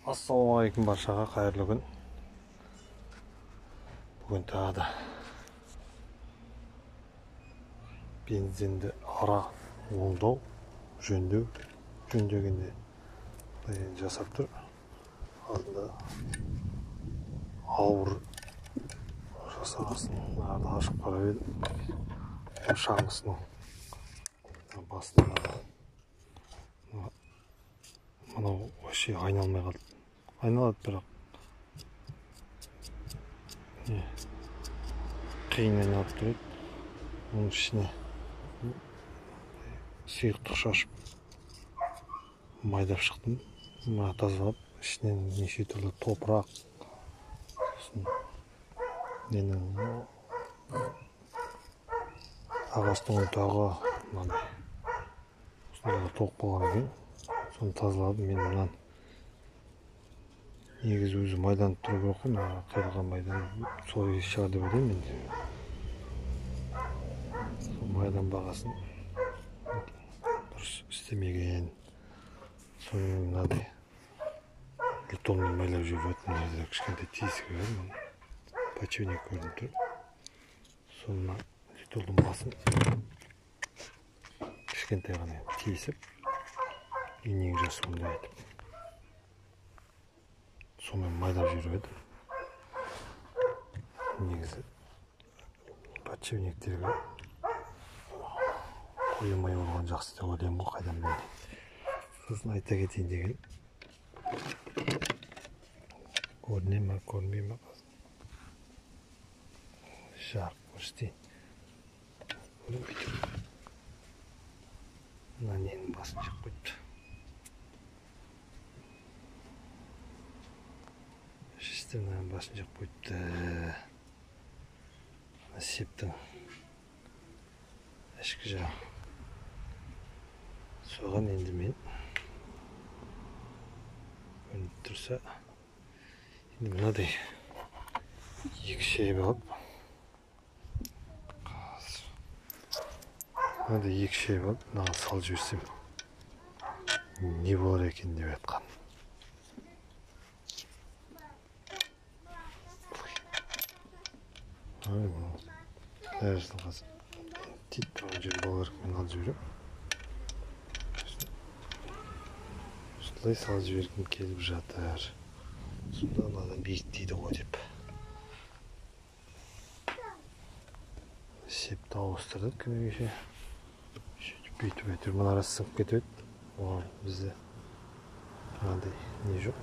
Ассалаумағалейкум баршаға, қайырлы күн. Бүгін тағы да бензинді ара оңдау, жөндегенде жасап тұр. Алдында ауыр жасағасын арды ашып қарап едім. Шаңғысының басында мынау вообще айналмай қалды. Айналады, бірақ қиын айналып тұрады. Оның ішіне сұйықтық шашып майдап шықтым. Мына тазалап, ішінен неше түрлі топырақ, менің ағаштың ұнтағы осындай тоқ болған екен. Соны тазаладым. Мен мұнан негізі өзі майданып тұру керек қой, қиылған майдан солай шығар деп ойлаймын мен. Сол майдан бағасын дұрыс істемеген. Сонымен мынадай литонмен майлап жүріп жатырмын. Мына жерде кішкентай тесігі бар, подшипник көрініп тұр. Сонымен литонның басын кішкентай ғана тесіп, инең жасуындай етіп, сонымен майлап жүріп едім. Негізі подшипниктерге қойылмай болған жақсы деп ойлаймын ғой, қайдан білейін. Сосын айта кетейін деген, көріне ме, көрмей ме, жарық көрсетейін. Мына ненің басын жеп қойыпты. Шестерінің басын жеп қойыпты. Септің ішкі жағы. Соған енді мен көрініп тұрса, енді мынадай екі шайып алып, мынаған салып жіберсем не болар екен деп жатқан. Дәрістің қазір тиіп тұрған жер болар, мен алып жіберем. Осылай салып жібергім келіп жатыр. Сонда мынадан биіктейді ғой деп. Септі ауыстырдық кімегеше. Бүйтіп өтір, мұны арасы сынып кетіп еді. Оған бізде мынандай не жоқ.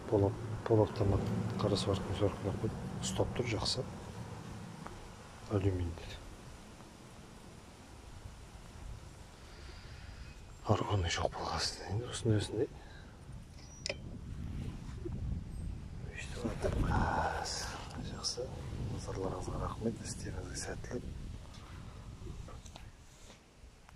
Полаптама қара сварканы сорқылап қойды. Ұстап тұр, жақсы. Алюмин деді. Арғаны жоқ болғасын. Енді осындай. Өйстіп атыр. Жақсы. Назарларыңызға рахмет. Істеріңізге сәттілік.